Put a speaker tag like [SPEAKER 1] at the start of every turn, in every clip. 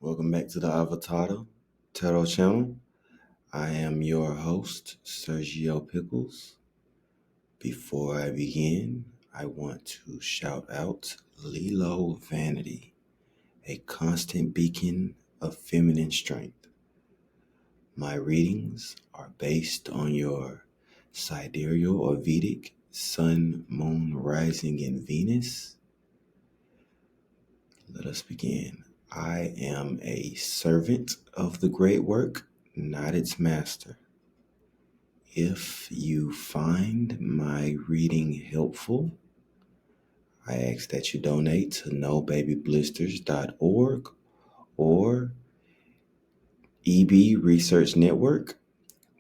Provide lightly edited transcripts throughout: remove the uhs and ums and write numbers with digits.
[SPEAKER 1] Welcome back to the Avatar Tarot channel. I am your host, Sergio Pickles. Before I begin, I want to shout out Lilo Vanity, a constant beacon of feminine strength. My readings are based on your sidereal or Vedic Sun, Moon, Rising, and Venus. Let us begin. I am a servant of the great work, not its master. If you find my reading helpful, I ask that you donate to nobabyblisters.org or EB Research Network.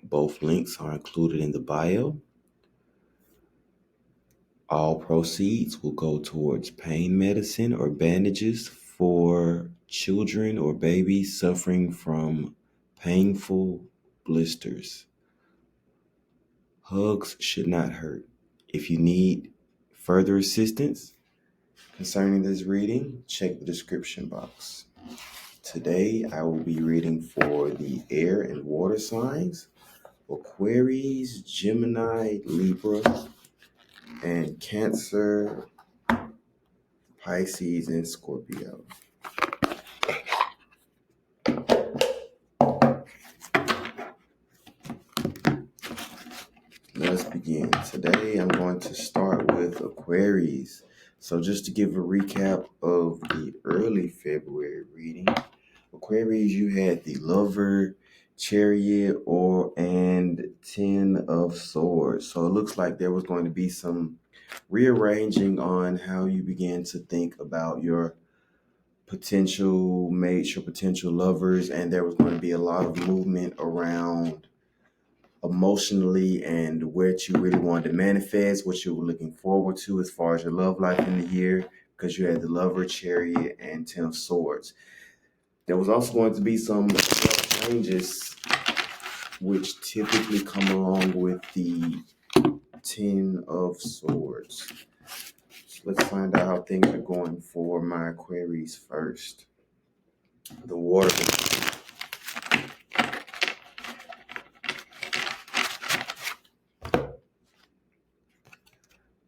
[SPEAKER 1] Both links are included in the bio. All proceeds will go towards pain medicine or bandages for children or babies suffering from painful blisters. Hugs should not hurt. If you need further assistance concerning this reading, check the description box. Today, I will be reading for the air and water signs: Aquarius, Gemini, Libra, and Cancer, Pisces, and Scorpio. Let's begin. Today I'm going to start with Aquarius. So just to give a recap of the early February reading, Aquarius, you had the Lover, Chariot, and 10 of Swords. So it looks like there was going to be some rearranging on how you began to think about your potential mates, your potential lovers, and there was going to be a lot of movement around emotionally and what you really wanted to manifest, what you were looking forward to as far as your love life in the year, because you had the Lover, Chariot, and 10 of Swords. There was also going to be some changes which typically come along with the 10 of Swords. So let's find out how things are going for my Aquarius first. The water.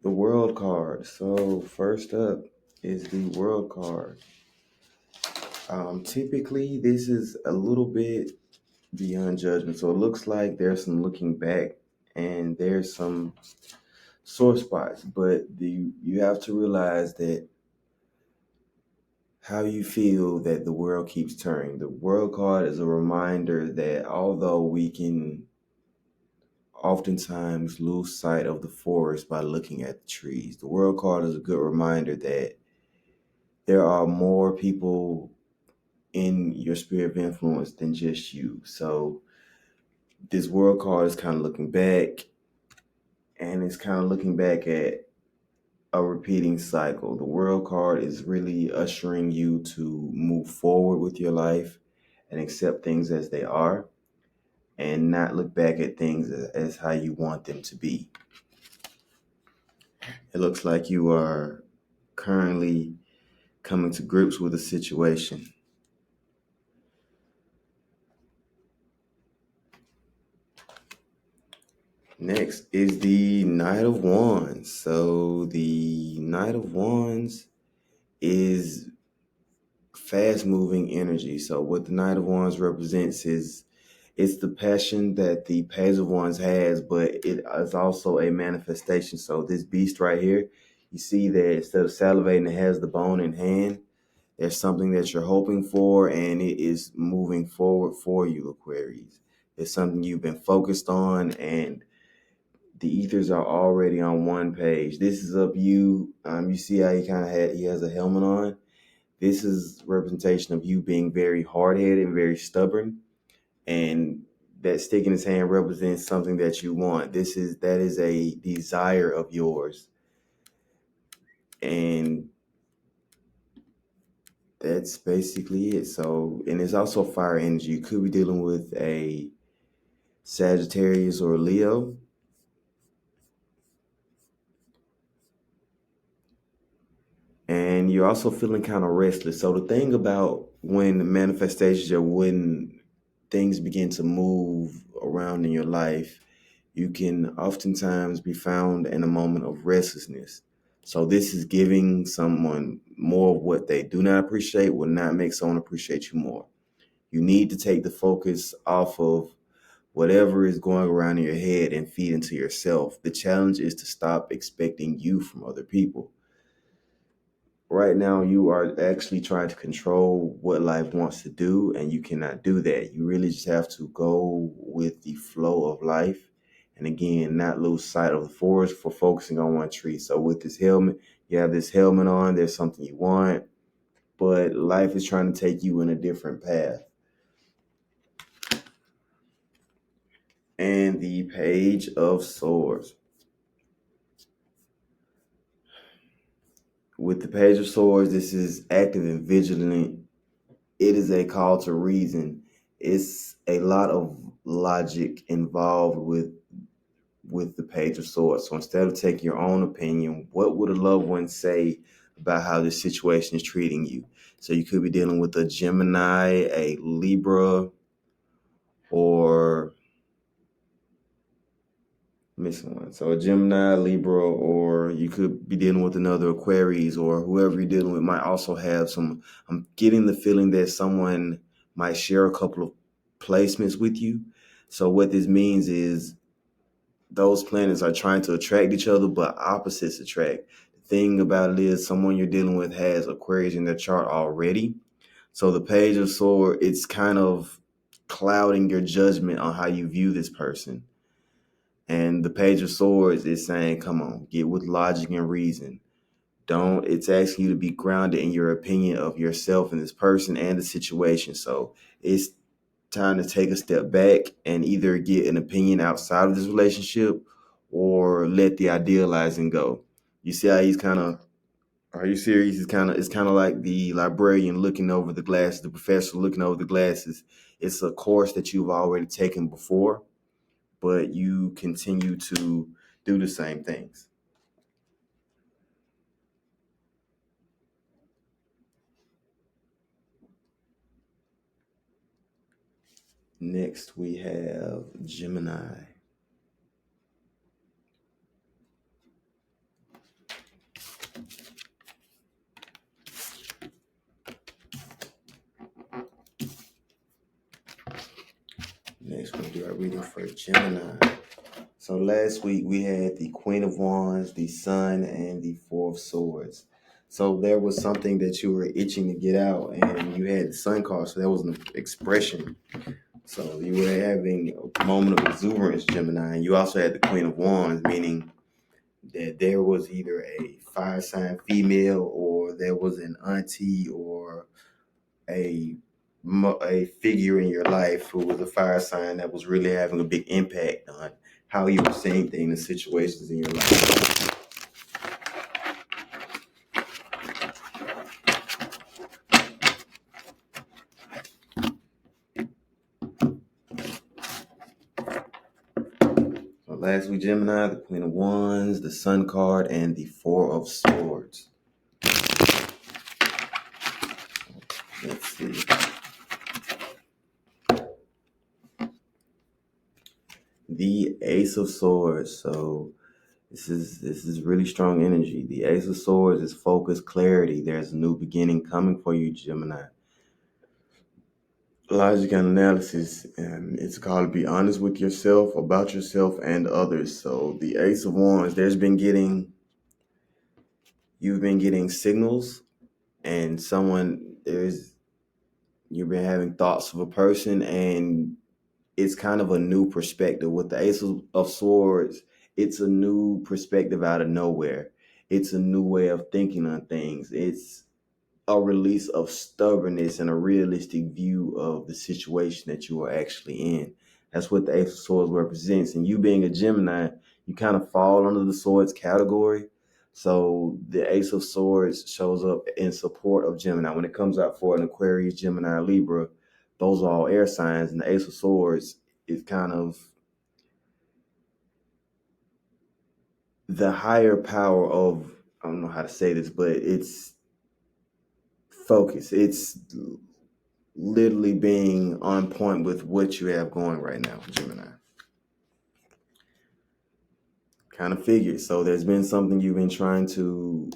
[SPEAKER 1] The World card. So first up is the World card. Typically, this is a little bit beyond judgment. So it looks like there's some looking back and there's some sore spots, but you have to realize that how you feel that the world keeps turning. The World card is a reminder that although we can oftentimes lose sight of the forest by looking at the trees, the World card is a good reminder that there are more people in your sphere of influence than just you. So this World card is kind of looking back, and it's kind of looking back at a repeating cycle. The World card is really ushering you to move forward with your life and accept things as they are and not look back at things as how you want them to be. It looks like you are currently coming to grips with a situation. Next is the Knight of Wands. So the Knight of Wands is fast-moving energy. So what the Knight of Wands represents is it's the passion that the Page of Wands has, but it is also a manifestation. So this beast right here, you see that instead of salivating, it has the bone in hand. There's something that you're hoping for, and it is moving forward for you, Aquarius. It's something you've been focused on, and the ethers are already on one page. This is of you. You see how he has a helmet on. This is representation of you being very hard-headed and very stubborn, and that stick in his hand represents something that you want. That is a desire of yours, and that's basically it. So, and it's also fire energy. You could be dealing with a Sagittarius or a Leo. And you're also feeling kind of restless. So the thing about when the manifestations or when things begin to move around in your life, you can oftentimes be found in a moment of restlessness. So this is giving someone more of what they do not appreciate will not make someone appreciate you more. You need to take the focus off of whatever is going around in your head and feed into yourself. The challenge is to stop expecting you from other people. Right now, you are actually trying to control what life wants to do, and you cannot do that. You really just have to go with the flow of life. And again, not lose sight of the forest for focusing on one tree. So with this helmet, you have this helmet on, there's something you want, but life is trying to take you in a different path. And the Page of Swords. With the Page of Swords, this is active and vigilant. It is a call to reason. It's a lot of logic involved with the Page of Swords. So instead of taking your own opinion, what would a loved one say about how this situation is treating you? So you could be dealing with a Gemini, a Libra, or missing one. So a Gemini, Libra, or you could be dealing with another Aquarius, or whoever you're dealing with might also have some. I'm getting the feeling that someone might share a couple of placements with you. So what this means is those planets are trying to attract each other, but opposites attract. The thing about it is someone you're dealing with has Aquarius in their chart already. So the Page of Swords, it's kind of clouding your judgment on how you view this person. And the Page of Swords is saying, come on, get with logic and reason. It's asking you to be grounded in your opinion of yourself and this person and the situation. So it's time to take a step back and either get an opinion outside of this relationship or let the idealizing go. You see how he's kind of, are you serious? It's kind of like the librarian looking over the glasses, the professor looking over the glasses. It's a course that you've already taken before, but you continue to do the same things. Next, we have Gemini. Next, we'll do our reading for Gemini. So last week we had the Queen of Wands, the Sun, and the Four of Swords. So there was something that you were itching to get out, and you had the Sun card, so that was an expression. So you were having a moment of exuberance, Gemini, and you also had the Queen of Wands, meaning that there was either a fire sign female or there was an auntie or a a figure in your life who was a fire sign that was really having a big impact on how you were seeing things and situations in your life. So last week, Gemini, the Queen of Wands, the Sun card, and the Four of Swords. Let's see. The Ace of Swords. So this is really strong energy. The Ace of Swords is focus, clarity. There's a new beginning coming for you, Gemini. Logic and analysis, and it's called be honest with yourself, about yourself, and others. So the Ace of Wands, you've been getting signals, and you've been having thoughts of a person, and it's kind of a new perspective. With the Ace of Swords, it's a new perspective out of nowhere. It's a new way of thinking on things. It's a release of stubbornness and a realistic view of the situation that you are actually in. That's what the Ace of Swords represents. And you being a Gemini, you kind of fall under the Swords category. So the Ace of Swords shows up in support of Gemini. When it comes out for an Aquarius, Gemini, Libra, those are all air signs. And the Ace of Swords is kind of the higher power of, I don't know how to say this, but it's focus. It's literally being on point with what you have going right now, Gemini. Kind of figured. So there's been something you've been trying to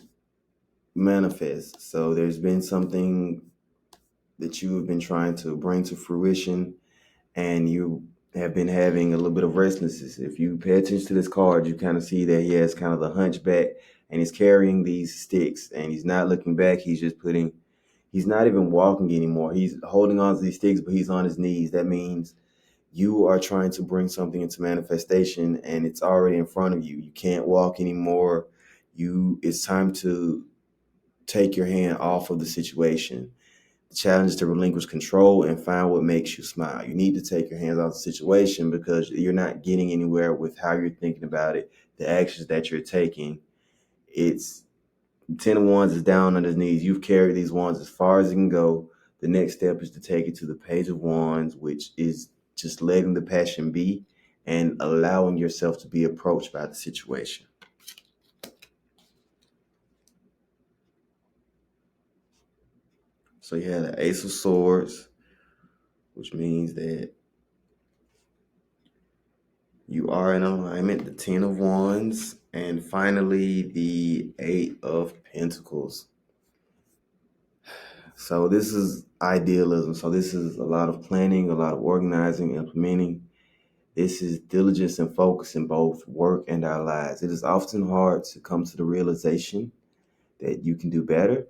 [SPEAKER 1] manifest. So there's been something that you have been trying to bring to fruition, and you have been having a little bit of restlessness. If you pay attention to this card, you kind of see that he has kind of the hunchback, and he's carrying these sticks, and he's not looking back. He's not even walking anymore. He's holding on to these sticks, but he's on his knees. That means you are trying to bring something into manifestation, and it's already in front of you. You can't walk anymore. It's time to take your hand off of the situation. The challenge is to relinquish control and find what makes you smile. You need to take your hands off the situation because you're not getting anywhere with how you're thinking about it, the actions that you're taking. It's 10 of Wands is down on his knees. You've carried these wands as far as it can go. The next step is to take it to the Page of Wands, which is just letting the passion be and allowing yourself to be approached by the situation. So you have the Ace of Swords, which means that you are in alignment, the 10 of Wands, and finally the 8 of Pentacles. So this is idealism. So this is a lot of planning, a lot of organizing, implementing. This is diligence and focus in both work and our lives. It is often hard to come to the realization that you can do better.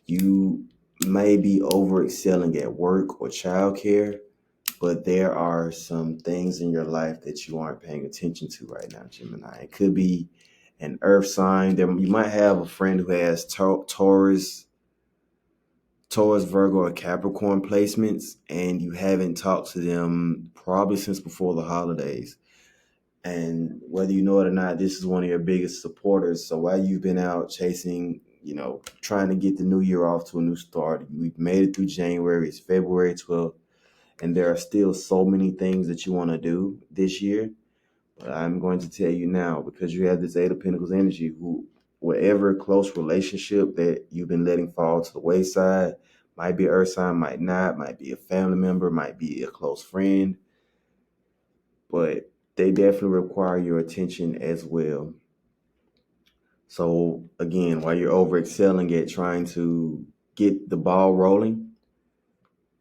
[SPEAKER 1] You may be overexcelling at work or childcare, but there are some things in your life that you aren't paying attention to right now, Gemini. It could be an earth sign. You might have a friend who has Taurus, Virgo, or Capricorn placements, and you haven't talked to them probably since before the holidays. And whether you know it or not, this is one of your biggest supporters. So while you've been out chasing, trying to get the new year off to a new start, we've made it through January. It's February 12th. And there are still so many things that you want to do this year. But I'm going to tell you now, because you have this 8 of Pentacles energy, whatever close relationship that you've been letting fall to the wayside, might be an earth sign, might not, might be a family member, might be a close friend, but they definitely require your attention as well. So again, while you're overexcelling at trying to get the ball rolling,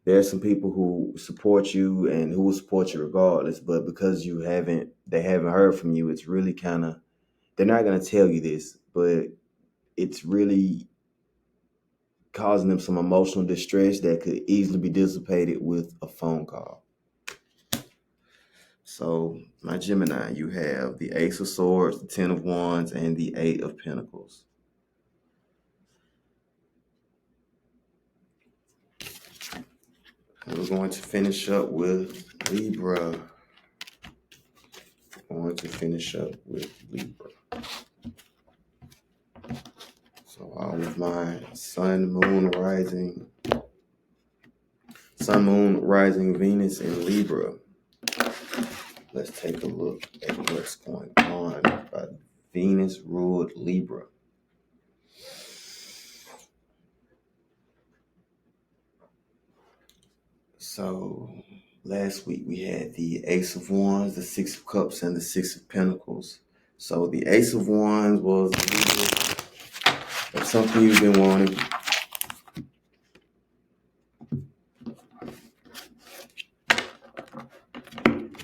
[SPEAKER 1] there are some people who support you and who will support you regardless, but because they haven't heard from you, it's really they're not going to tell you this, but it's really causing them some emotional distress that could easily be dissipated with a phone call. So, my Gemini, you have the Ace of Swords, the 10 of Wands, and the 8 of Pentacles. And we're going to finish up with Libra. So all of my Sun, Moon, Rising, Venus in Libra. Let's take a look at what's going on by Venus ruled Libra. So last week we had the Ace of Wands, the 6 of Cups, and the 6 of Pentacles. So the Ace of Wands was something you've been wanting.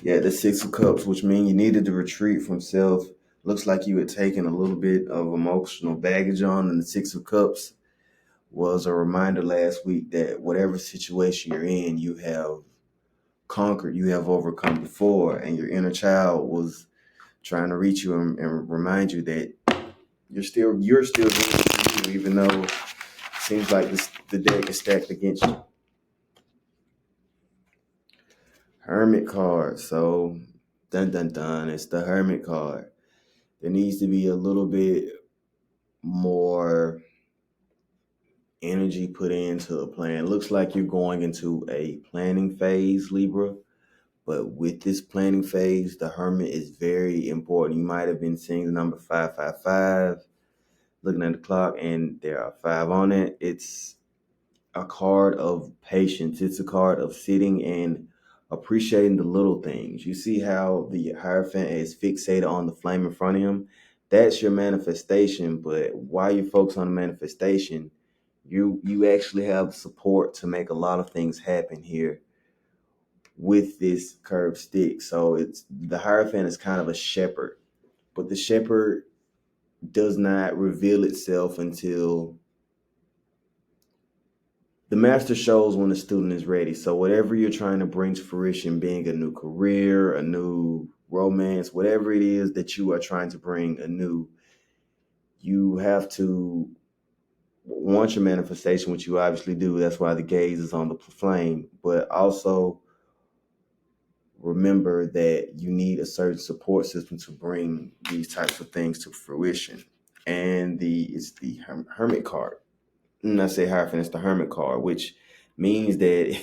[SPEAKER 1] Yeah, the 6 of Cups, which means you needed to retreat from self. Looks like you had taken a little bit of emotional baggage on, and the 6 of Cups was a reminder last week that whatever situation you're in, you have conquered, you have overcome before, and your inner child was trying to reach you and remind you that you're still here for you, even though it seems like the deck is stacked against you. Hermit card. So, dun dun dun, it's the Hermit card. There needs to be a little bit more energy put into a plan. It looks like you're going into a planning phase, Libra. But with this planning phase, the Hermit is very important. You might have been seeing the number 555, looking at the clock, and there are 5 on it. It's a card of patience. It's a card of sitting and appreciating the little things. You see how the Hierophant is fixated on the flame in front of him? That's your manifestation. But while you focus on the manifestation, you actually have support to make a lot of things happen here with this curved stick. So it's the Hierophant is kind of a shepherd, but the shepherd does not reveal itself until the master shows when the student is ready. So whatever you're trying to bring to fruition, being a new career, a new romance, whatever it is that you are trying to bring anew, you have to want your manifestation, which you obviously do. That's why the gaze is on the flame. But also remember that you need a certain support system to bring these types of things to fruition. And it's the Hermit card. And I say Hierophant, it's the Hermit card, which means that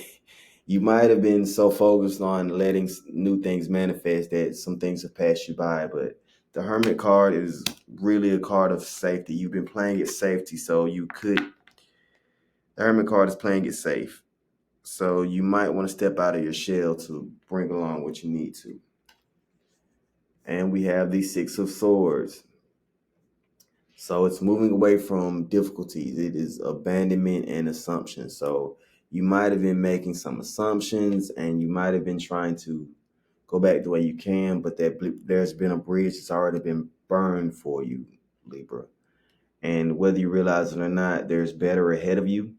[SPEAKER 1] you might have been so focused on letting new things manifest that some things have passed you by. But the Hermit card is really a card of safety. You've been playing it safety, so the Hermit card is playing it safe. So you might want to step out of your shell to bring along what you need to. And we have the Six of Swords. So it's moving away from difficulties. It is abandonment and assumption. So you might have been making some assumptions and you might have been trying to go back the way you can, but there's been a bridge that's already been burned for you, Libra. And whether you realize it or not, there's better ahead of you.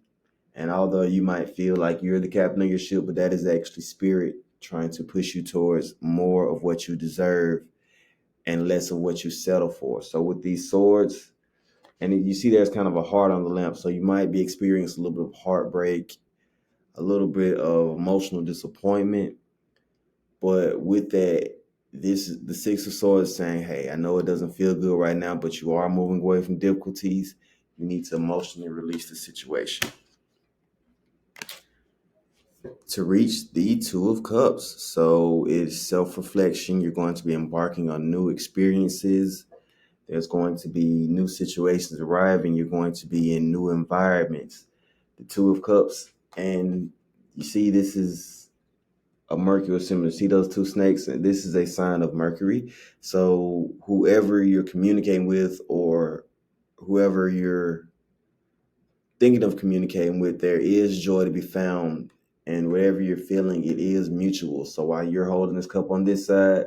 [SPEAKER 1] And although you might feel like you're the captain of your ship, but that is actually spirit trying to push you towards more of what you deserve and less of what you settle for. So with these swords, and you see there's kind of a heart on the lamp, so you might be experiencing a little bit of heartbreak, a little bit of emotional disappointment. But with that, this is the Six of Swords saying, hey, I know it doesn't feel good right now, but you are moving away from difficulties. You need to emotionally release the situation. To reach the Two of Cups. So it's self-reflection. You're going to be embarking on new experiences. There's going to be new situations arriving. You're going to be in new environments. The Two of Cups. And you see, this is a Mercury symbol. See those two snakes? And this is a sign of Mercury. So whoever you're communicating with or whoever you're thinking of communicating with, there is joy to be found. And whatever you're feeling, it is mutual. So while you're holding this cup on this side,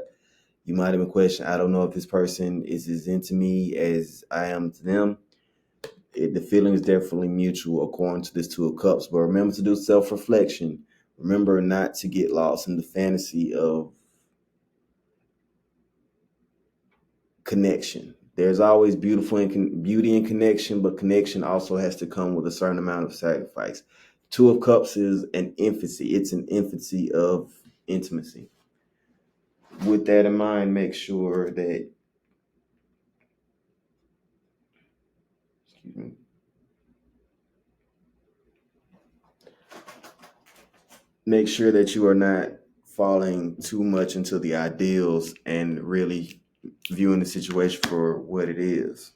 [SPEAKER 1] you might have been questioning, I don't know if this person is as into me as I am to them. The feeling is definitely mutual according to this Two of Cups. But remember to do self-reflection. Remember not to get lost in the fantasy of connection. There's always beauty in connection, but connection also has to come with a certain amount of sacrifice. Two of Cups is an infancy. It's an infancy of intimacy. With that in mind, make sure that make sure that you are not falling too much into the ideals and really viewing the situation for what it is.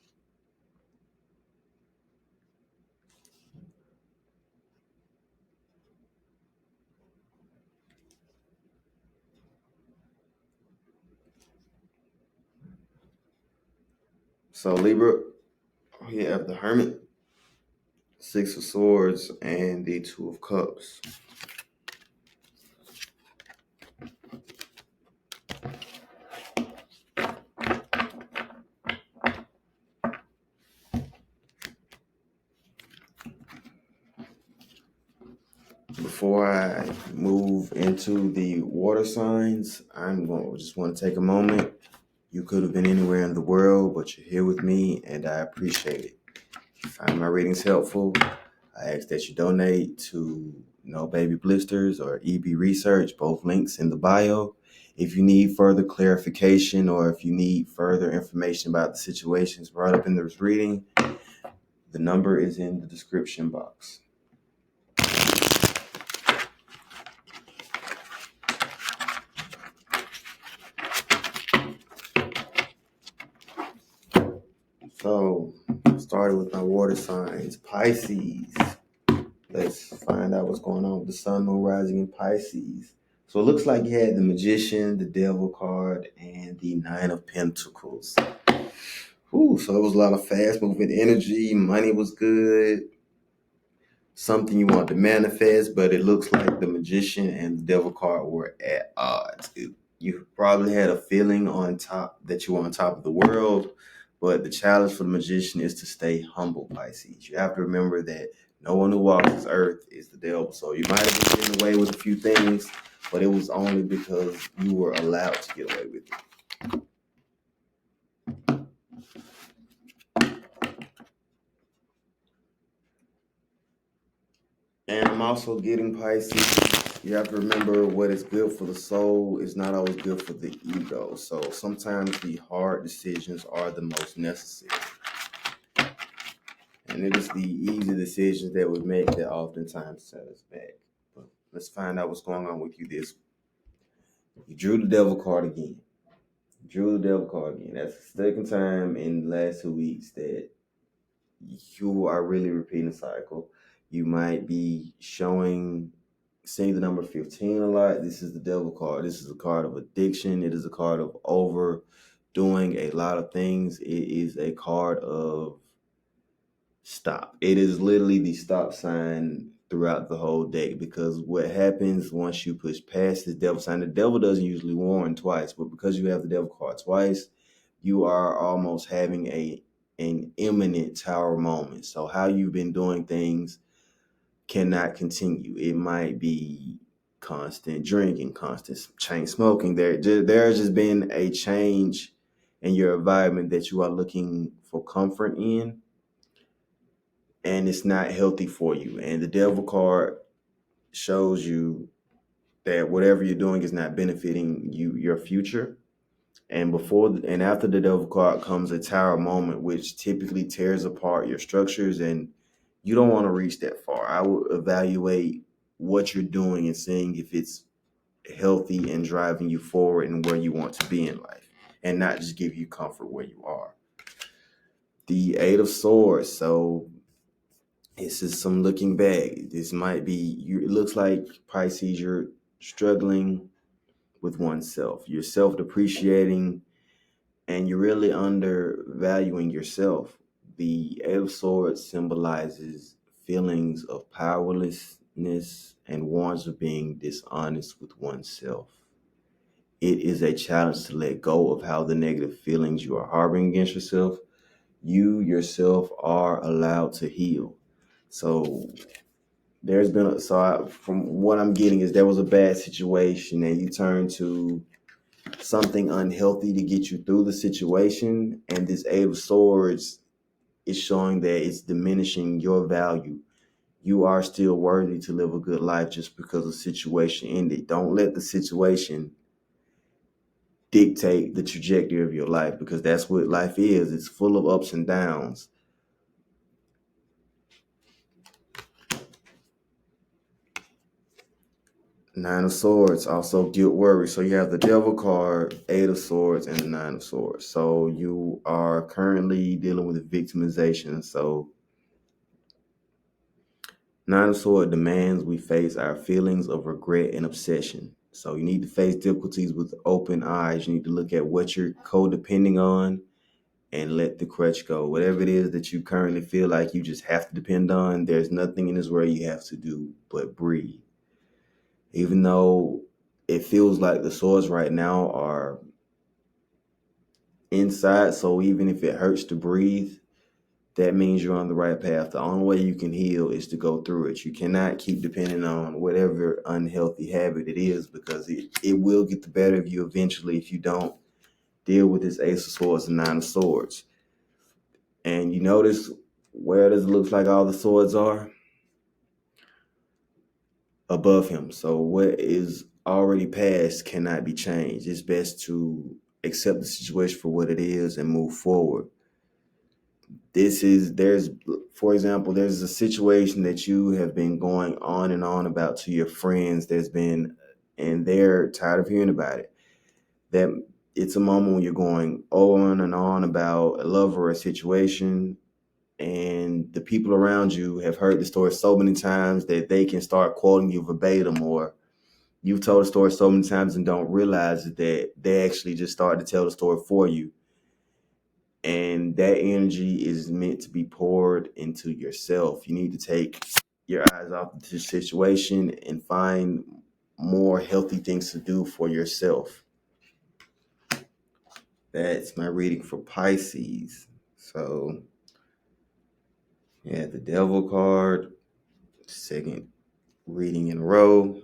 [SPEAKER 1] So Libra, we have the Hermit, Six of Swords, and the Two of Cups. Before I move into the water signs, just want to take a moment. You could have been anywhere in the world, but you're here with me, and I appreciate it. If you find my readings helpful, I ask that you donate to No Baby Blisters or EB Research, both links in the bio. If you need further clarification or if you need further information about the situations brought up in this reading, the number is in the description box. So, started with my water signs. Pisces. Let's let's find out what's going on with the sun, moon, rising in Pisces. So it looks like you had the Magician, the Devil card, and the Nine of Pentacles. Ooh, so it was a lot of fast moving energy. Money was good. Something you want to manifest, but it looks like the Magician and the Devil card were at odds. You probably had a feeling on top that you were on top of the world, but the challenge for the Magician is to stay humble, Pisces. You have to remember that no one who walks this earth is the devil. So you might have been getting away with a few things, but it was only because you were allowed to get away with it. And I'm also getting Pisces. You have to remember what is good for the soul is not always good for the ego. So sometimes the hard decisions are the most necessary. And it is the easy decisions that we make that oftentimes set us back. But let's find out what's going on with you this week. You drew the Devil card again. That's the second time in the last 2 weeks that you are really repeating the cycle. You might be seeing the number 15 a lot. This is the Devil card. This is a card of addiction. It is a card of overdoing a lot of things. It is a card of stop. It is literally the stop sign throughout the whole deck, because what happens once you push past this Devil sign, the Devil doesn't usually warn twice, but because you have the Devil card twice, you are almost having an imminent tower moment. So how you've been doing things cannot continue. It might be constant drinking, constant chain smoking. There's just been a change in your environment that you are looking for comfort in, and it's not healthy for you. And the Devil card shows you that whatever you're doing is not benefiting you, your future. And before and after the Devil card comes a tower moment, which typically tears apart your structures, and you don't want to reach that far. I would evaluate what you're doing and seeing if it's healthy and driving you forward and where you want to be in life, and not just give you comfort where you are. The Eight of Swords. So this is some looking back. This might be, it looks like, Pisces, you're struggling with oneself. You're self-depreciating, and you're really undervaluing yourself. The Eight of Swords symbolizes feelings of powerlessness and warns of being dishonest with oneself. It is a challenge to let go of how the negative feelings you are harboring against yourself. You yourself are allowed to heal. So from what I'm getting is there was a bad situation and you turned to something unhealthy to get you through the situation, and this Eight of Swords is showing that it's diminishing your value. You are still worthy to live a good life just because the situation ended. Don't let the situation dictate the trajectory of your life, because that's what life is. It's full of ups and downs. Nine of Swords, also guilt, worry. So you have the Devil card, Eight of Swords, and the Nine of Swords. So you are currently dealing with victimization. So Nine of Swords demands we face our feelings of regret and obsession. So you need to face difficulties with open eyes. You need to look at what you're codepending on and let the crutch go. Whatever it is that you currently feel like you just have to depend on, there's nothing in this world you have to do but breathe. Even though it feels like the swords right now are inside, so even if it hurts to breathe, that means you're on the right path. The only way you can heal is to go through it. You cannot keep depending on whatever unhealthy habit it is, because it will get the better of you eventually if you don't deal with this Ace of Swords and Nine of Swords. And you notice where does it look like all the swords are? Above him. So what is already past cannot be changed. It's best to accept the situation for what it is and move forward. For example, there's a situation that you have been going on and on about to your friends. And they're tired of hearing about it. That it's a moment when you're going on and on about a love or a situation, and the people around you have heard the story so many times that they can start quoting you verbatim, or you've told the story so many times and don't realize that they actually just started to tell the story for you. And that energy is meant to be poured into yourself. You need to take your eyes off the situation and find more healthy things to do for yourself. That's my reading for Pisces. So, yeah, the Devil card, second reading in a row,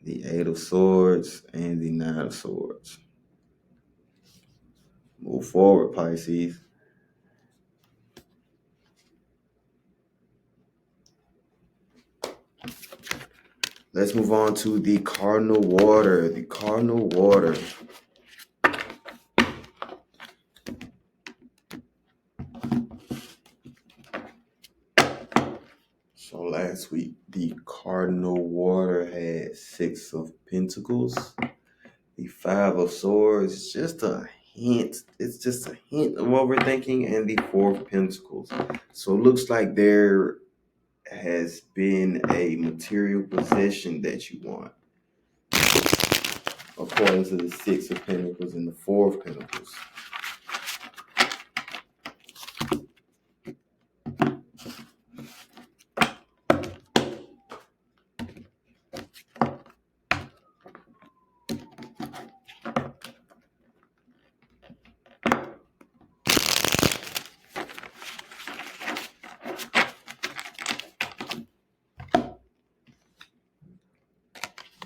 [SPEAKER 1] the Eight of Swords, and the Nine of Swords. Move forward, Pisces. Let's move on to the Cardinal Water. The Cardinal Water. So last week, the Cardinal Water had Six of Pentacles. The Five of Swords, just a hint. It's just a hint of overthinking, and the Four of Pentacles. So it looks like there has been a material possession that you want, according to the Six of Pentacles and the Four of Pentacles.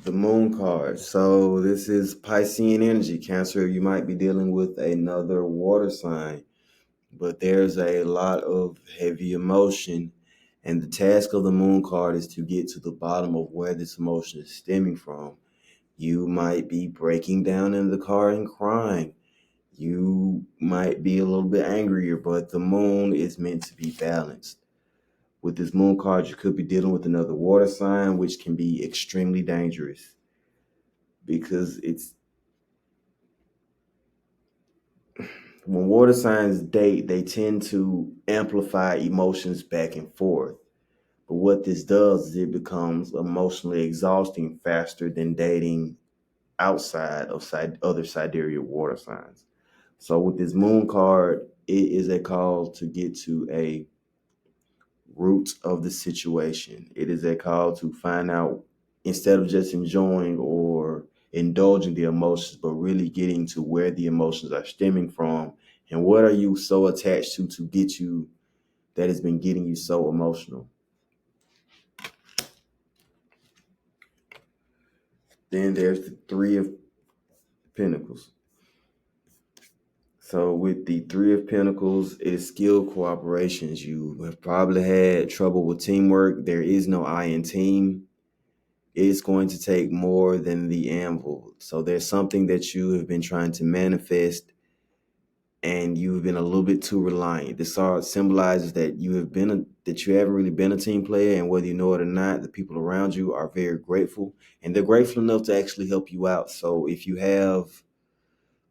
[SPEAKER 1] The Moon card. So this is Piscean energy. Cancer, you might be dealing with another water sign, but there's a lot of heavy emotion. And the task of the Moon card is to get to the bottom of where this emotion is stemming from. You might be breaking down in the car and crying. You might be a little bit angrier, but the moon is meant to be balanced. With this moon card, you could be dealing with another water sign, which can be extremely dangerous because when water signs date, they tend to amplify emotions back and forth. But what this does is it becomes emotionally exhausting faster than dating outside of other sidereal water signs. So with this moon card, it is a call to get to a root of the situation. It is a call to find out, instead of just enjoying or indulging the emotions, but really getting to where the emotions are stemming from and what are you so attached to get you, that has been getting you so emotional. Then there's the Three of Pentacles. So with the Three of Pentacles, it is skill cooperations. You have probably had trouble with teamwork. There is no I in team. It's going to take more than the anvil. So there's something that you have been trying to manifest and you've been a little bit too reliant. This art symbolizes that you haven't really been a team player, and whether you know it or not, the people around you are very grateful, and they're grateful enough to actually help you out. So if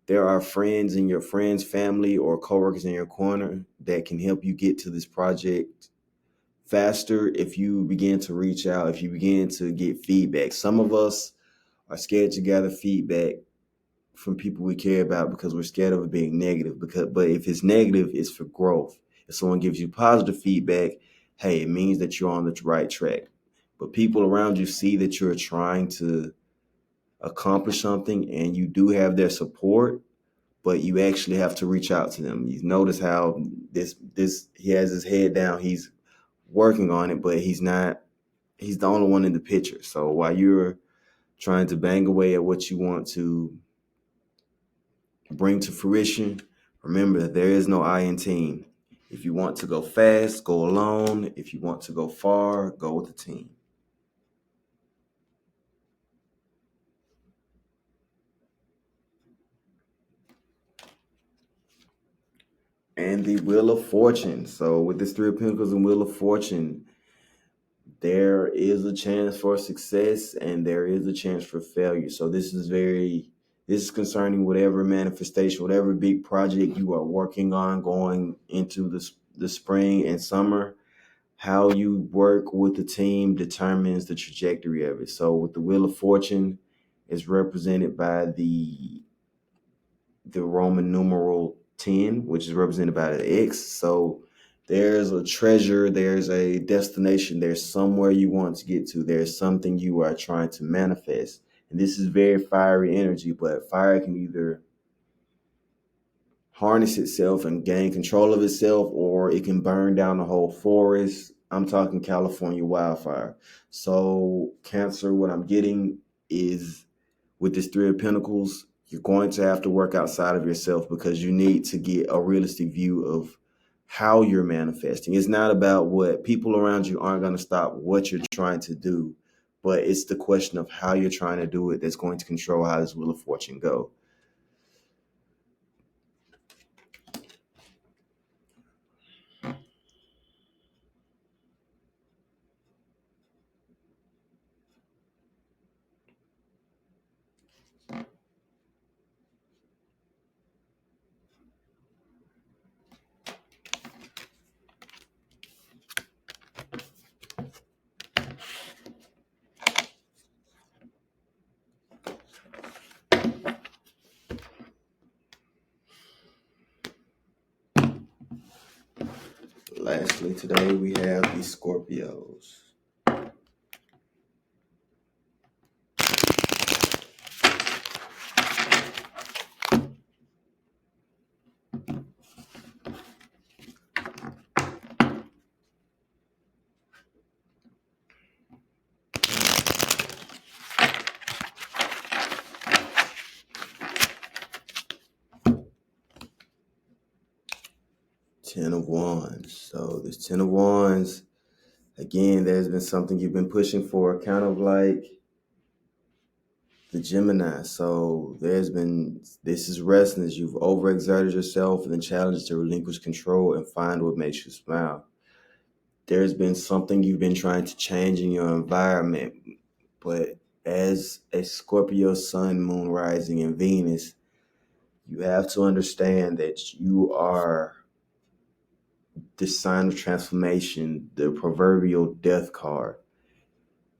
[SPEAKER 1] there are friends in your friends, family, or coworkers in your corner that can help you get to this project faster if you begin to reach out, if you begin to get feedback. Some of us are scared to gather feedback from people we care about because we're scared of it being negative. But if it's negative, it's for growth. If someone gives you positive feedback, hey, it means that you're on the right track. But people around you see that you're trying to accomplish something and you do have their support, but you actually have to reach out to them. You notice how this he has his head down, he's working on it, but he's the only one in the picture. So while you're trying to bang away at what you want to bring to fruition, remember that there is no I in team. If you want to go fast, go alone. If you want to go far, go with the team. And the Wheel of Fortune. So with this Three of Pentacles and Wheel of Fortune, there is a chance for success and there is a chance for failure. So this is concerning whatever manifestation, whatever big project you are working on going into the spring and summer, how you work with the team determines the trajectory of it. So with the Wheel of Fortune, is represented by the Roman numeral 10, which is represented by the X. So there's a treasure, there's a destination, there's somewhere you want to get to, there's something you are trying to manifest. And this is very fiery energy, but fire can either harness itself and gain control of itself, or it can burn down the whole forest. I'm talking California wildfire. So, Cancer, what I'm getting is with this Three of Pentacles, you're going to have to work outside of yourself because you need to get a realistic view of how you're manifesting. It's not about what people around you aren't going to stop what you're trying to do, but it's the question of how you're trying to do it that's going to control how this Wheel of Fortune go. Lastly, today we have the Scorpios. 10 of Wands. So this 10 of Wands, again, there's been something you've been pushing for, kind of like the Gemini. So this is restlessness. You've overexerted yourself and then challenged to relinquish control and find what makes you smile. There's been something you've been trying to change in your environment, but as a Scorpio sun, moon, rising, and Venus, you have to understand that you are the sign of transformation, the proverbial death card.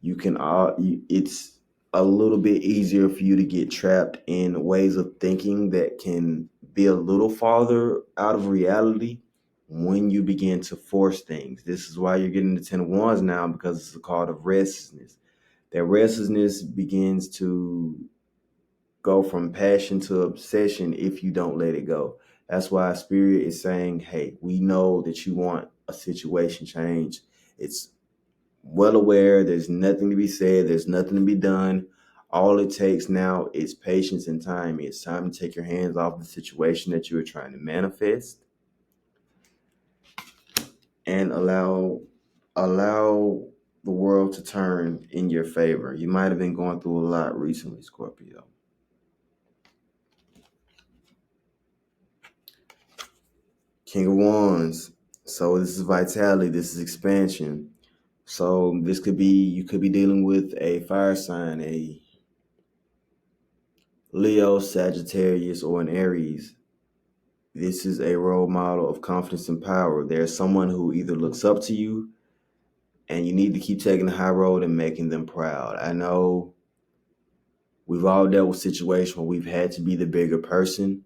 [SPEAKER 1] It's a little bit easier for you to get trapped in ways of thinking that can be a little farther out of reality when you begin to force things. This is why you're getting the 10 of Wands now, because it's a card of restlessness. That restlessness begins to go from passion to obsession if you don't let it go. That's why Spirit is saying, hey, we know that you want a situation change. It's well aware. There's nothing to be said. There's nothing to be done. All it takes now is patience and time. It's time to take your hands off the situation that you are trying to manifest and allow the world to turn in your favor. You might have been going through a lot recently, Scorpio. King of Wands. So this is vitality. This is expansion. So you could be dealing with a fire sign, a Leo, Sagittarius, or an Aries. This is a role model of confidence and power. There's someone who either looks up to you and you need to keep taking the high road and making them proud. I know we've all dealt with situations where we've had to be the bigger person.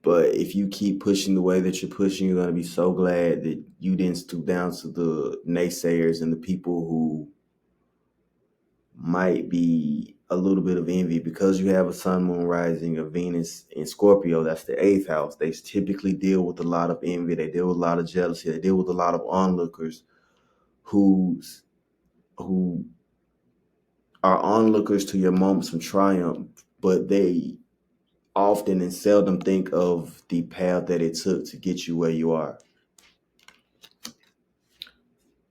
[SPEAKER 1] But if you keep pushing the way that you're pushing, you're going to be so glad that you didn't stoop down to the naysayers and the people who might be a little bit of envy. Because you have a sun, moon, rising of Venus in Scorpio. That's the 8th house. They typically deal with a lot of envy. They deal with a lot of jealousy. They deal with a lot of onlookers who are onlookers to your moments of triumph, but they often and seldom think of the path that it took to get you where you are.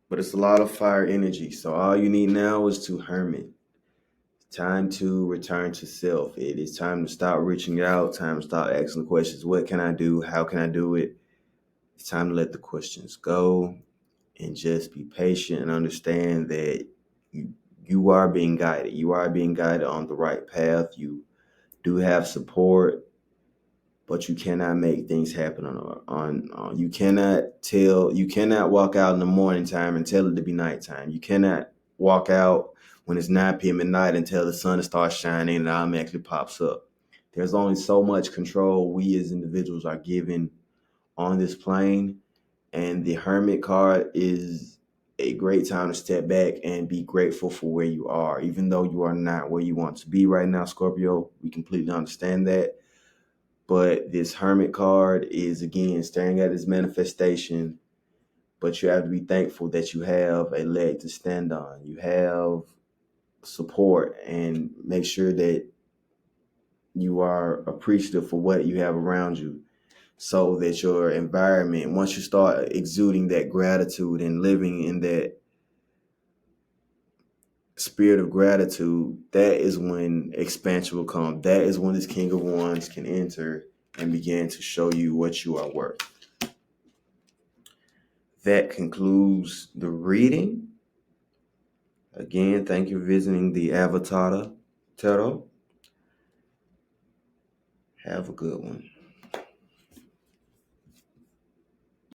[SPEAKER 1] But it's a lot of fire energy. So all you need now is to hermit. Time to return to self. It is time to stop reaching out. Time to stop asking questions. What can I do? How can I do it? It's time to let the questions go and just be patient and understand that you are being guided. You are being guided on the right path. You do have support, but you cannot make things happen on you cannot walk out in the morning time and tell it to be nighttime. You cannot walk out when it's 9 p.m. at night and tell the sun to start shining and it automatically pops up. There's only so much control we as individuals are given on this plane, and the Hermit card is a great time to step back and be grateful for where you are. Even though you are not where you want to be right now, Scorpio, we completely understand that. But this Hermit card is, again, staring at this manifestation, but you have to be thankful that you have a leg to stand on. You have support, and make sure that you are appreciative for what you have around you, so that your environment, once you start exuding that gratitude and living in that spirit of gratitude, that is when expansion will come. That is when this King of Wands can enter and begin to show you what you are worth. That concludes the reading. Again, thank you for visiting the Avatar Tarot. Have a good one.